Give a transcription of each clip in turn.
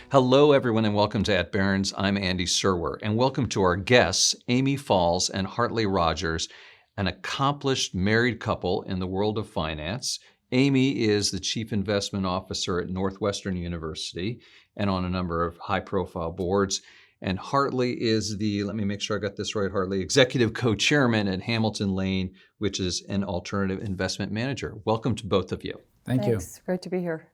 Hello, everyone, and welcome to At Barrons. I'm Andy Serwer, and welcome to our guests, Amy Falls and Hartley Rogers, an accomplished married couple in the world of finance. Amy is the Chief Investment Officer at Northwestern University and on a number of high-profile boards. And Hartley is the, let me make sure I got this right, Hartley, Executive Co-Chairman at Hamilton Lane, which is an alternative investment manager. Welcome to both of you. Thanks. Great to be here.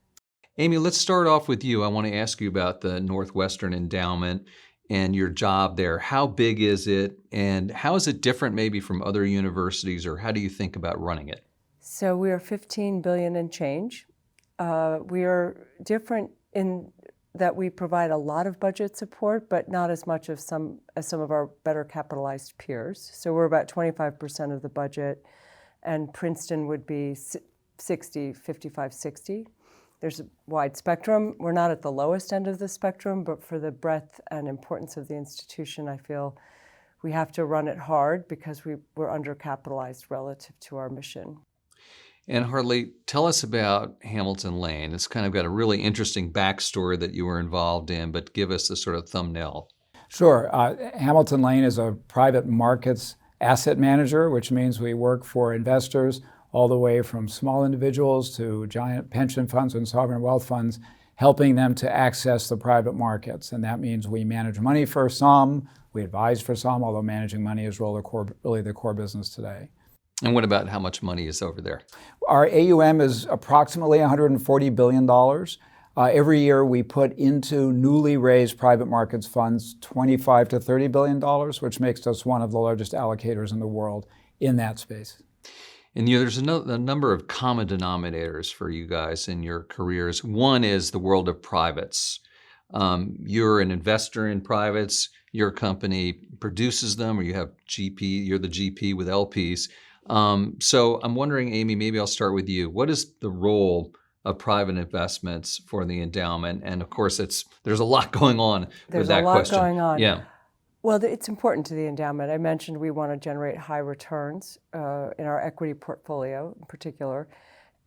Amy, let's start off with you. I want to ask you about the Northwestern Endowment and your job there. How big is it, and how is it different maybe from other universities, or how do you think about running it? So we are $15 billion and change. We are different in that we provide a lot of budget support, but not as much as some of our better capitalized peers. So we're about 25% of the budget, and Princeton would be 55, 60. There's a wide spectrum. We're not at the lowest end of the spectrum, but for the breadth and importance of the institution, I feel we have to run it hard because we're undercapitalized relative to our mission. And Hartley, tell us about Hamilton Lane. It's kind of got a really interesting backstory that you were involved in, but give us the sort of thumbnail. Sure. Hamilton Lane is a private markets asset manager, which means we work for investors all the way from small individuals to giant pension funds and sovereign wealth funds, helping them to access the private markets. And that means we manage money for some, we advise for some, although managing money is really the core business today. And what about how much money is over there? Our AUM is approximately $140 billion. Every year we put into newly raised private markets funds $25 to $30 billion, which makes us one of the largest allocators in the world in that space. And there's a number of common denominators for you guys in your careers. One is the world of privates. You're an investor in privates. Your company produces them, or you have GP. You're the GP with LPs. So I'm wondering, Amy, maybe I'll start with you. What is the role of private investments for the endowment? And of course, there's a lot going on with that question. There's a lot going on. Yeah. Well, it's important to the endowment. I mentioned we want to generate high returns in our equity portfolio in particular.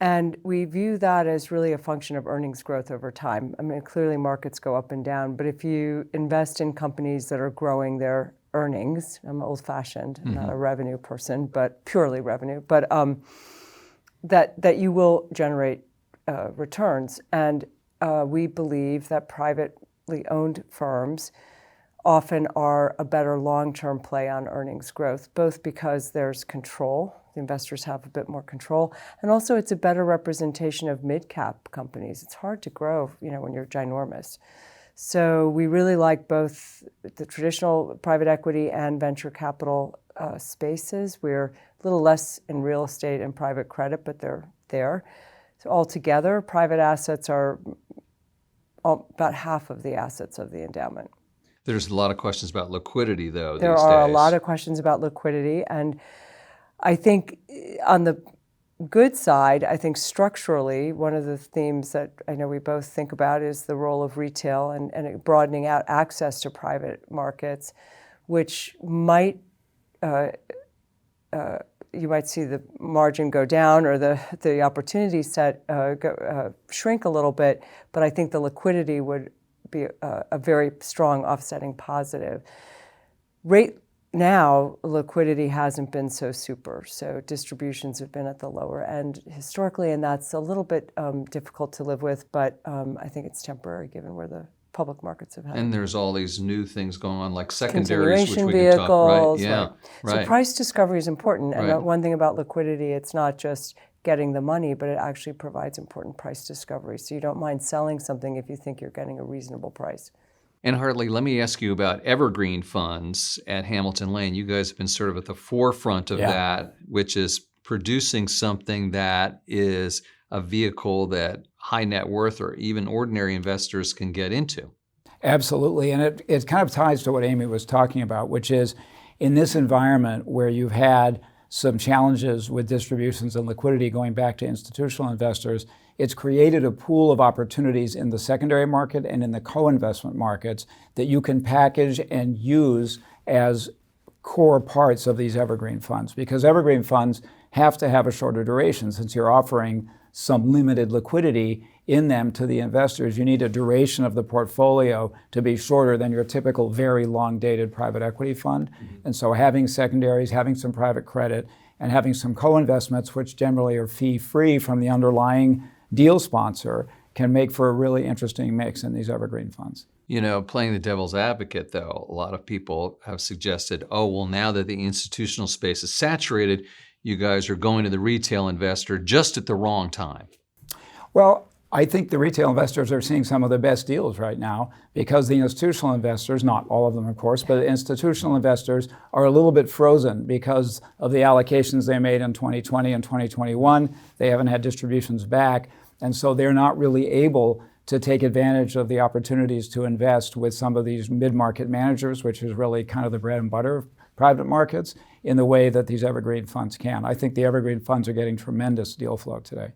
And we view that as really a function of earnings growth over time. I mean, clearly markets go up and down, but if you invest in companies that are growing their earnings, I'm old-fashioned, not a revenue person, but purely revenue, but that you will generate returns. And we believe that privately owned firms often are a better long-term play on earnings growth, both because there's control, the investors have a bit more control, and also it's a better representation of mid-cap companies. It's hard to grow, when you're ginormous. So we really like both the traditional private equity and venture capital spaces. We're a little less in real estate and private credit, but they're there. So altogether, private assets are about half of the assets of the endowment. There's a lot of questions about liquidity, though, There these are days. a lot of questions about liquidity. And I think on the good side, I think structurally, one of the themes that I know we both think about is the role of retail and broadening out access to private markets, which might, you might see the margin go down or the opportunity set shrink a little bit, but I think the liquidity would be a very strong offsetting positive. Right now, liquidity hasn't been so super, so distributions have been at the lower end historically, and that's a little bit difficult to live with, but I think it's temporary given where the public markets have had. And there's all these new things going on, like secondaries, which we vehicles, can talk, right? Yeah, right. So price discovery is important, and one thing about liquidity, it's not just getting the money, but it actually provides important price discovery. So you don't mind selling something if you think you're getting a reasonable price. And Hartley, let me ask you about Evergreen funds at Hamilton Lane. You guys have been sort of at the forefront of that, which is producing something that is a vehicle that high net worth or even ordinary investors can get into. Absolutely, and it kind of ties to what Amy was talking about, which is in this environment where you've had some challenges with distributions and liquidity going back to institutional investors, it's created a pool of opportunities in the secondary market and in the co-investment markets that you can package and use as core parts of these evergreen funds, because evergreen funds have to have a shorter duration. Since you're offering some limited liquidity in them to the investors, you need a duration of the portfolio to be shorter than your typical very long-dated private equity fund. And so having secondaries, having some private credit, and having some co-investments, which generally are fee-free from the underlying deal sponsor, can make for a really interesting mix in these evergreen funds. You know, playing the devil's advocate, though, a lot of people have suggested, oh, well, now that the institutional space is saturated, you guys are going to the retail investor just at the wrong time. Well, I think the retail investors are seeing some of the best deals right now because the institutional investors, not all of them, of course, but the institutional investors are a little bit frozen because of the allocations they made in 2020 and 2021. They haven't had distributions back, and so they're not really able to take advantage of the opportunities to invest with some of these mid-market managers, which is really kind of the bread and butter of private markets, in the way that these evergreen funds can. I think the evergreen funds are getting tremendous deal flow today.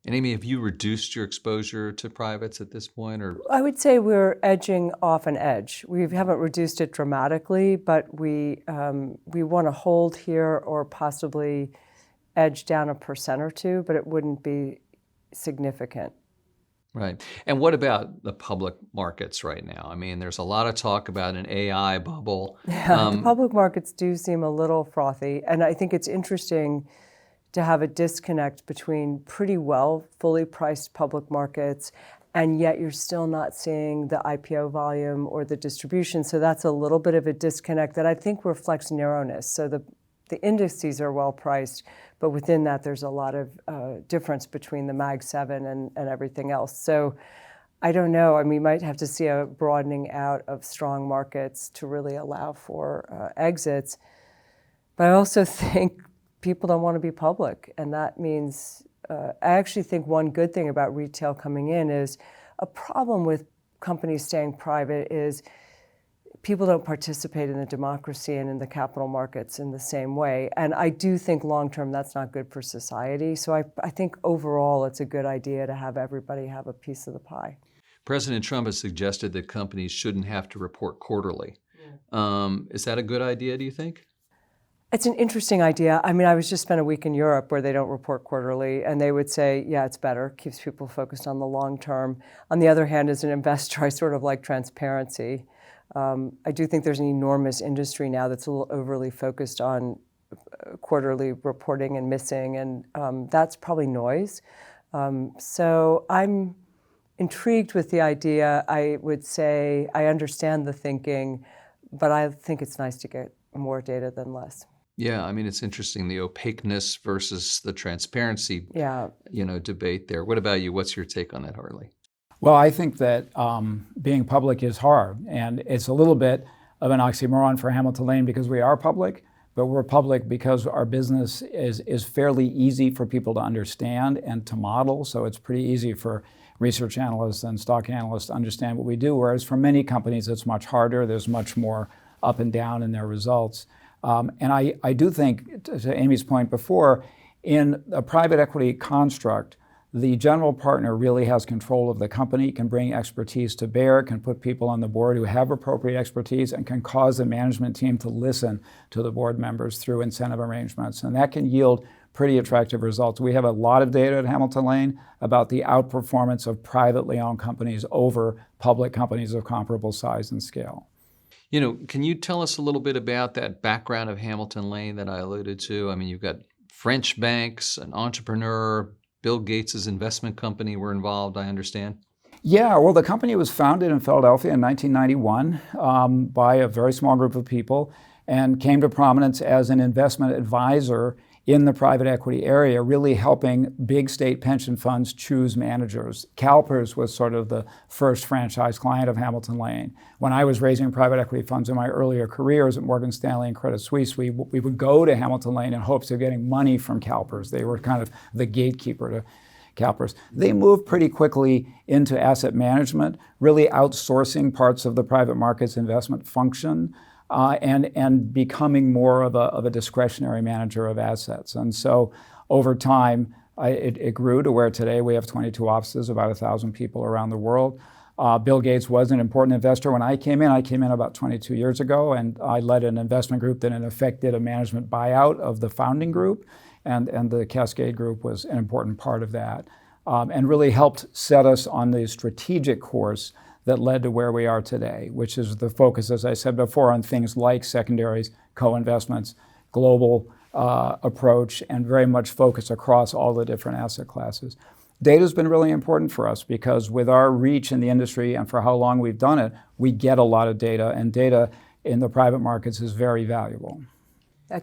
And Amy, have you reduced your exposure to privates at this point, or? I would say we're edging off an edge. We haven't reduced it dramatically, but we want to hold here or possibly edge down 1% or 2%, but it wouldn't be significant. Right. And what about the public markets right now? I mean, there's a lot of talk about an AI bubble. Yeah, the public markets do seem a little frothy, and I think it's interesting to have a disconnect between pretty well fully priced public markets, and yet you're still not seeing the IPO volume or the distribution. So that's a little bit of a disconnect that I think reflects narrowness. So the indices are well priced, but within that there's a lot of difference between the Mag 7 and everything else. So I don't know. I mean, we might have to see a broadening out of strong markets to really allow for exits. But I also think people don't want to be public, and that means I actually think one good thing about retail coming in is a problem with companies staying private is people don't participate in the democracy and in the capital markets in the same way. And I do think long-term that's not good for society. So I think overall it's a good idea to have everybody have a piece of the pie. President Trump has suggested that companies shouldn't have to report quarterly. Is that a good idea, do you think? It's an interesting idea. I mean, I was just spent a week in Europe where they don't report quarterly, and they would say, yeah, it's better, keeps people focused on the long term. On the other hand, as an investor, I sort of like transparency. I do think there's an enormous industry now that's a little overly focused on quarterly reporting and missing, and that's probably noise. So I'm intrigued with the idea. I would say I understand the thinking, but I think it's nice to get more data than less. Yeah, I mean, it's interesting, the opaqueness versus the transparency, debate there. What about you? What's your take on that, Hartley? Well, I think that being public is hard, and it's a little bit of an oxymoron for Hamilton Lane because we are public, but we're public because our business is fairly easy for people to understand and to model, so it's pretty easy for research analysts and stock analysts to understand what we do, whereas for many companies it's much harder. There's much more up and down in their results. And I do think, to Amy's point before, in a private equity construct, the general partner really has control of the company, can bring expertise to bear, can put people on the board who have appropriate expertise, and can cause the management team to listen to the board members through incentive arrangements. And that can yield pretty attractive results. We have a lot of data at Hamilton Lane about the outperformance of privately owned companies over public companies of comparable size and scale. You know, can you tell us a little bit about that background of Hamilton Lane that I alluded to? I mean, you've got French banks, an entrepreneur, Bill Gates' investment company were involved, I understand. Yeah, well, the company was founded in Philadelphia in 1991 by a very small group of people and came to prominence as an investment advisor in the private equity area, really helping big state pension funds choose managers. CalPERS was sort of the first franchise client of Hamilton Lane. When I was raising private equity funds in my earlier careers at Morgan Stanley and Credit Suisse, we would go to Hamilton Lane in hopes of getting money from CalPERS. They were kind of the gatekeeper to CalPERS. They moved pretty quickly into asset management, really outsourcing parts of the private markets investment function. And becoming more of a discretionary manager of assets. And so over time, it grew to where today we have 22 offices, about 1,000 people around the world. Bill Gates was an important investor when I came in. I came in about 22 years ago, and I led an investment group that in effect did a management buyout of the founding group, and the Cascade Group was an important part of that, and really helped set us on the strategic course that led to where we are today, which is the focus, as I said before, on things like secondaries, co-investments, global approach, and very much focus across all the different asset classes. Data's been really important for us because with our reach in the industry and for how long we've done it, we get a lot of data, and data in the private markets is very valuable.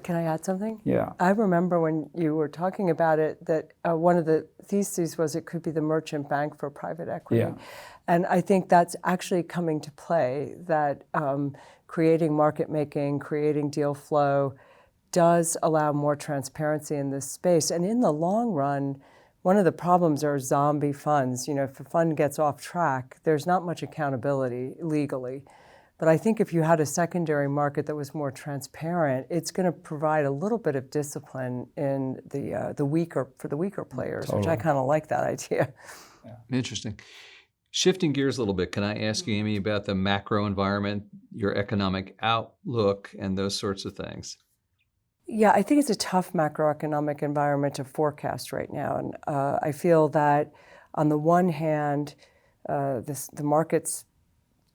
Can I add something? Yeah. I remember when you were talking about it that one of the theses was it could be the merchant bank for private equity. Yeah. And I think that's actually coming to play, that creating market making, creating deal flow does allow more transparency in this space. And in the long run, one of the problems are zombie funds. If a fund gets off track, there's not much accountability legally. But I think if you had a secondary market that was more transparent, it's going to provide a little bit of discipline in the weaker players, Totally. which I kind of like that idea. Yeah. Interesting. Shifting gears a little bit, can I ask you, Amy, about the macro environment, your economic outlook, and those sorts of things? Yeah, I think it's a tough macroeconomic environment to forecast right now. And I feel that on the one hand, the market's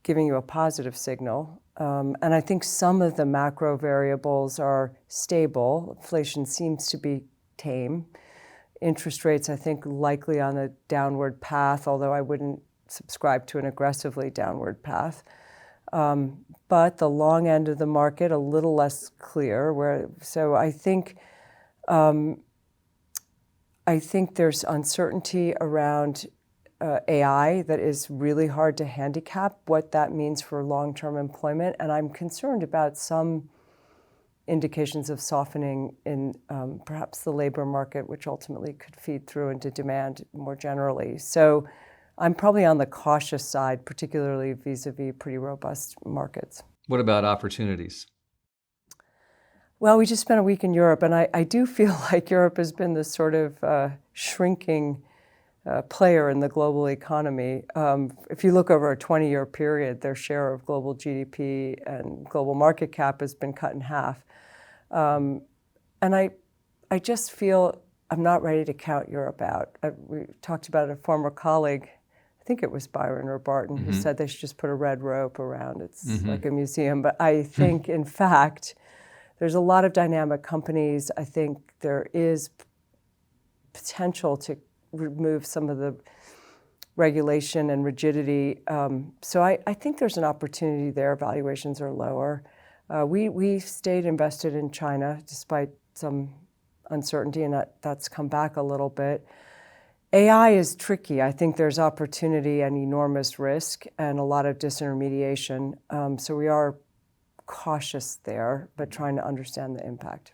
giving you a positive signal. And I think some of the macro variables are stable. Inflation seems to be tame. Interest rates, I think, likely on a downward path, although I wouldn't subscribe to an aggressively downward path. But the long end of the market, a little less clear. So I think there's uncertainty around AI that is really hard to handicap what that means for long-term employment. And I'm concerned about some indications of softening in perhaps the labor market, which ultimately could feed through into demand more generally. So I'm probably on the cautious side, particularly vis-a-vis pretty robust markets. What about opportunities? Well, we just spent a week in Europe, and I do feel like Europe has been this sort of shrinking player in the global economy. If you look over a 20-year period, their share of global GDP and global market cap has been cut in half. And I just feel I'm not ready to count Europe out. We talked about a former colleague, I think it was Barron or Barron, who said they should just put a red rope around. It's like a museum. But I think, in fact, there's a lot of dynamic companies. I think there is potential to remove some of the regulation and rigidity. So I think there's an opportunity there. Valuations are lower. We stayed invested in China despite some uncertainty, and that's come back a little bit. AI is tricky. I think there's opportunity and enormous risk and a lot of disintermediation. So we are cautious there, but trying to understand the impact.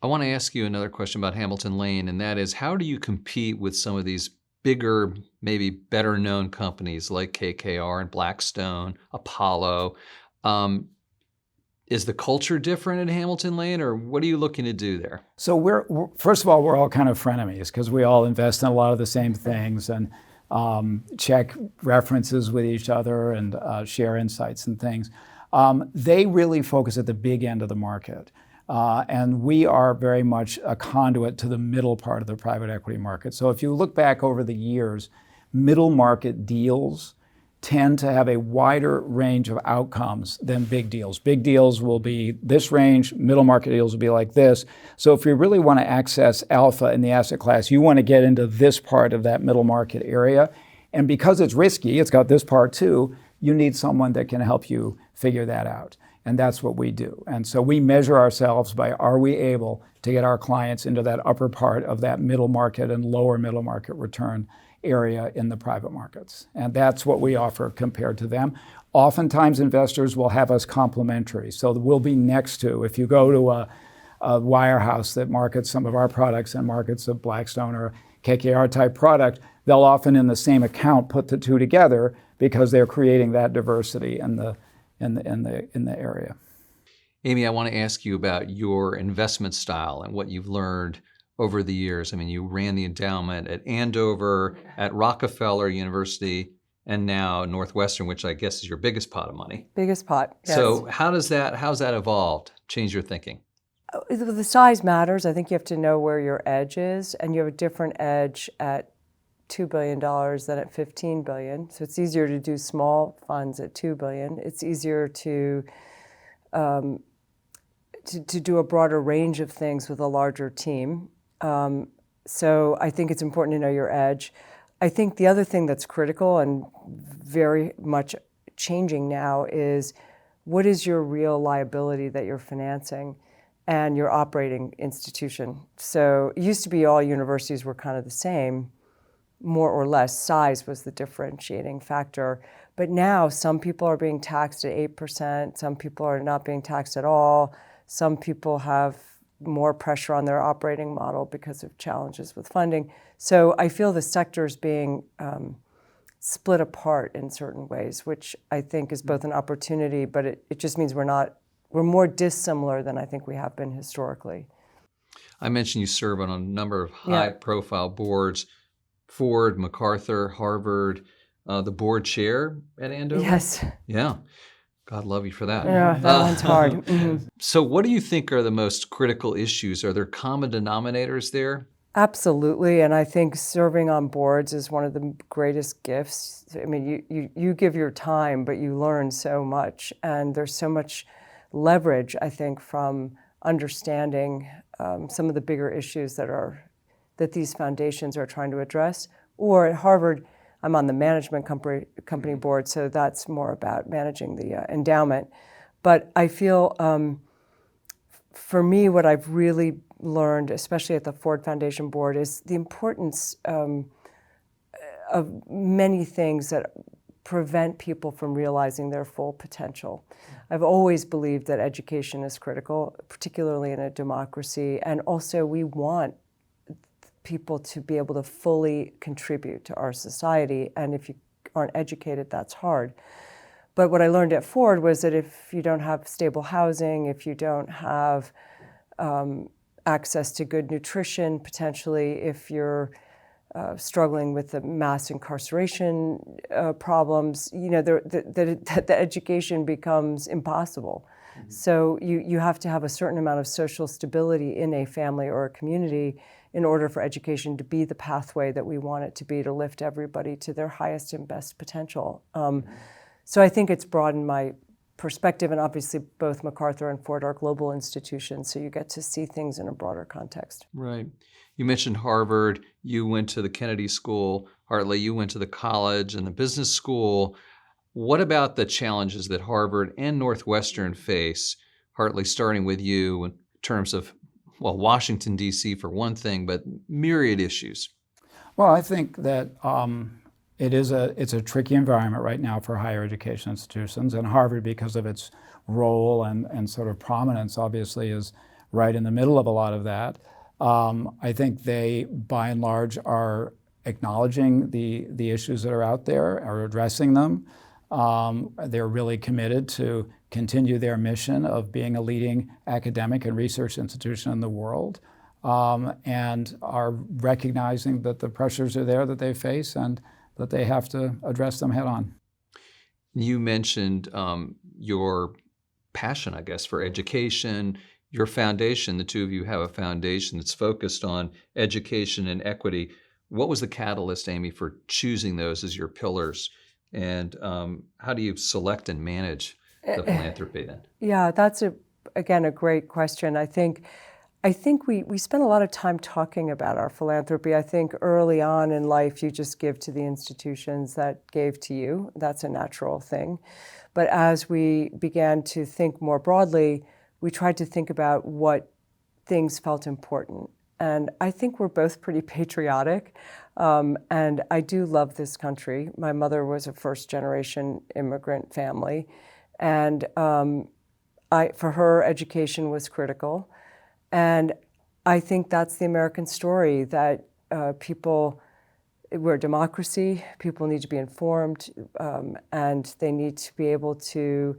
I want to ask you another question about Hamilton Lane, and that is, how do you compete with some of these bigger, maybe better known companies like KKR and Blackstone, Apollo? Is the culture different at Hamilton Lane, or what are you looking to do there? So we're first of all, we're all kind of frenemies because we all invest in a lot of the same things and check references with each other and share insights and things. They really focus at the big end of the market. And we are very much a conduit to the middle part of the private equity market. So if you look back over the years, middle market deals tend to have a wider range of outcomes than big deals. Big deals will be this range, middle market deals will be like this. So if you really want to access alpha in the asset class, you want to get into this part of that middle market area. And because it's risky, it's got this part too, you need someone that can help you figure that out. And that's what we do. And so we measure ourselves by, are we able to get our clients into that upper part of that middle market and lower middle market return area in the private markets. And that's what we offer compared to them. Oftentimes investors will have us complementary. So we'll be next to, if you go to a wirehouse that markets some of our products and markets of Blackstone or KKR type product, they'll often in the same account put the two together because they're creating that diversity in the area. Amy, I want to ask you about your investment style and what you've learned over the years. I mean, you ran the endowment at Andover, at Rockefeller University, and now Northwestern, which I guess is your biggest pot of money. Biggest pot, yes. So how's that evolved? Change your thinking? The size matters. I think you have to know where your edge is, and you have a different edge at $2 billion than at $15 billion. So it's easier to do small funds at $2 billion. It's easier to do a broader range of things with a larger team. So I think it's important to know your edge. I think the other thing that's critical and very much changing now is what is your real liability that you're financing and your operating institution. So it used to be all universities were kind of the same, more or less. Size was the differentiating factor. But now some people are being taxed at 8%, some people are not being taxed at all, some people have more pressure on their operating model because of challenges with funding. So I feel the sector is being split apart in certain ways, which I think is both an opportunity, but it just means we're more dissimilar than I think we have been historically. I mentioned you serve on a number of high-profile boards, Ford, MacArthur, Harvard, the board chair at Andover? Yes. Yeah. God love you for that. Yeah, that one's hard. Mm-hmm. So what do you think are the most critical issues? Are there common denominators there? Absolutely, and I think serving on boards is one of the greatest gifts. I mean, you give your time, but you learn so much, and there's so much leverage, I think, from understanding some of the bigger issues that these foundations are trying to address. Or at Harvard, I'm on the management company board, so that's more about managing the endowment. But I feel, for me, what I've really learned, especially at the Ford Foundation board, is the importance of many things that prevent people from realizing their full potential. I've always believed that education is critical, particularly in a democracy, and also we want people to be able to fully contribute to our society, and if you aren't educated, that's hard. But what I learned at Ford was that if you don't have stable housing, if you don't have access to good nutrition, potentially, if you're struggling with the mass incarceration problems, the education becomes impossible. Mm-hmm. So you have to have a certain amount of social stability in a family or a community in order for education to be the pathway that we want it to be, to lift everybody to their highest and best potential. So I think it's broadened my perspective, and obviously both MacArthur and Ford are global institutions, so you get to see things in a broader context. Right. You mentioned Harvard, you went to the Kennedy School. Hartley, you went to the college and the business school. What about the challenges that Harvard and Northwestern face? Hartley, starting with you in terms of, well, Washington, D.C. for one thing, but myriad issues. Well, I think that it's a tricky environment right now for higher education institutions, and Harvard, because of its role and sort of prominence, obviously is right in the middle of a lot of that. I think they, by and large, are acknowledging the issues that are out there, are addressing them. They're really committed to continue their mission of being a leading academic and research institution in the world, and are recognizing that the pressures are there that they face and that they have to address them head on. You mentioned your passion, I guess, for education. Your foundation, the two of you have a foundation that's focused on education and equity. What was the catalyst, Amy, for choosing those as your pillars? And how do you select and manage the philanthropy then? Yeah, that's again a great question. I think we spend a lot of time talking about our philanthropy. I think early on in life, you just give to the institutions that gave to you. That's a natural thing. But as we began to think more broadly, we tried to think about what things felt important. And I think we're both pretty patriotic. And I do love this country. My mother was a first-generation immigrant family. And for her, education was critical. And I think that's the American story, that we're a democracy, people need to be informed, and they need to be able to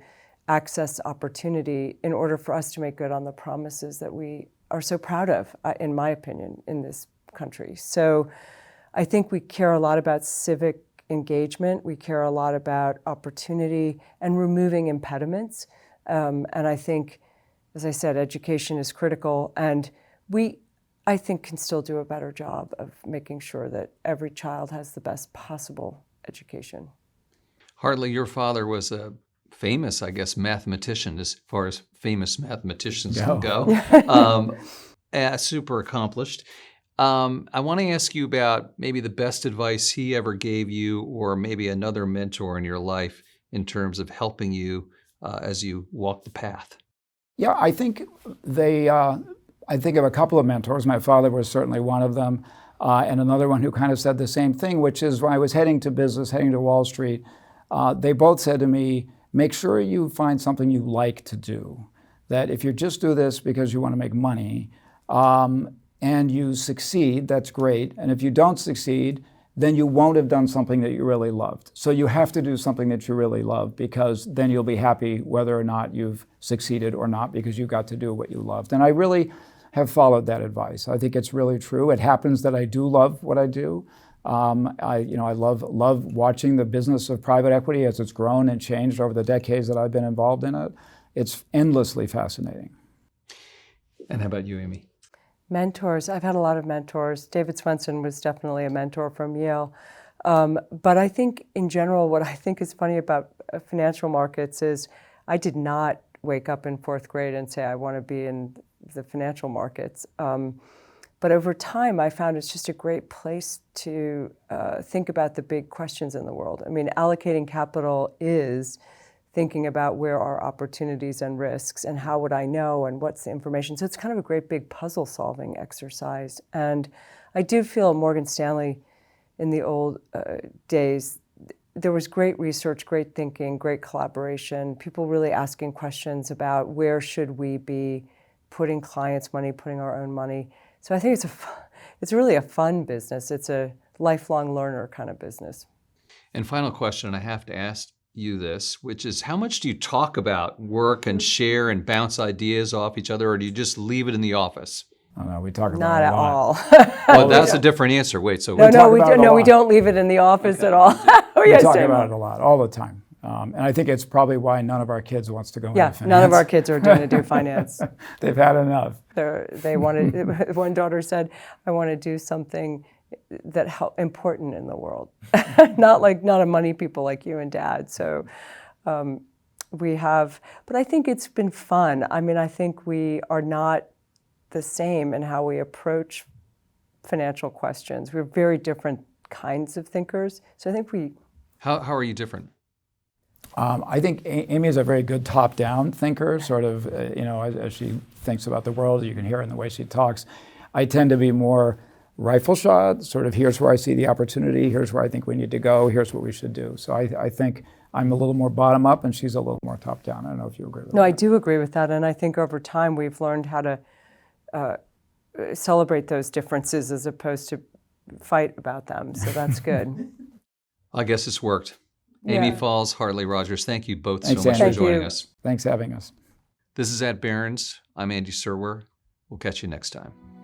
access opportunity in order for us to make good on the promises that we are so proud of, in my opinion, in this country. So I think we care a lot about civic engagement. We care a lot about opportunity and removing impediments. And I think, as I said, education is critical. And we, I think, can still do a better job of making sure that every child has the best possible education. Hartley, your father was a famous, I guess, mathematician as far as famous mathematicians can go. Super accomplished. I want to ask you about maybe the best advice he ever gave you, or maybe another mentor in your life in terms of helping you as you walk the path. Yeah, I think I think of a couple of mentors. My father was certainly one of them, and another one who kind of said the same thing, which is when I was heading to business, heading to Wall Street, they both said to me, make sure you find something you like to do. That if you just do this because you want to make money, and you succeed, that's great. And if you don't succeed, then you won't have done something that you really loved. So you have to do something that you really love, because then you'll be happy whether or not you've succeeded or not, because you got to do what you loved. And I really have followed that advice. I think it's really true. It happens that I do love what I do. I love watching the business of private equity as it's grown and changed over the decades that I've been involved in it. It's endlessly fascinating. And how about you, Amy? Mentors. I've had a lot of mentors. David Swenson was definitely a mentor from Yale. But I think in general, what I think is funny about financial markets is I did not wake up in fourth grade and say, I want to be in the financial markets. But over time, I found it's just a great place to think about the big questions in the world. I mean, allocating capital is thinking about where are opportunities and risks, and how would I know, and what's the information. So it's kind of a great big puzzle-solving exercise. And I do feel Morgan Stanley in the old days, there was great research, great thinking, great collaboration, people really asking questions about where should we be putting clients' money, putting our own money. So I think it's really a fun business. It's a lifelong learner kind of business. And final question, I have to ask you this, which is, how much do you talk about work and share and bounce ideas off each other, or do you just leave it in the office? Oh, no, we talk about Not it a at lot. all. Well, that's a different answer. Wait, so We don't leave it in the office at all. We talk about it a lot, all the time. And I think it's probably why none of our kids wants to go into finance. None of our kids are going to do finance. They've had enough. They wanted. One daughter said, "I want to do something that important in the world, not a money people like you and Dad." So we have, but I think it's been fun. I mean, I think we are not the same in how we approach financial questions. We're very different kinds of thinkers. So I think we. How are you different? I think Amy is a very good top-down thinker, sort of, as she thinks about the world. You can hear it in the way she talks. I tend to be more rifle shot, sort of, here's where I see the opportunity, here's where I think we need to go, here's what we should do. So I think I'm a little more bottom-up and she's a little more top-down. I don't know if you agree with that. No, I do agree with that. And I think over time we've learned how to celebrate those differences as opposed to fight about them. So that's good. I guess it's worked. Yeah. Amy Falls, Hartley Rogers, thank you both Thanks, so much Andy. for joining Thank you. us. Thanks for having us. This is at Barrons. I'm Andy Serwer. We'll catch you next time.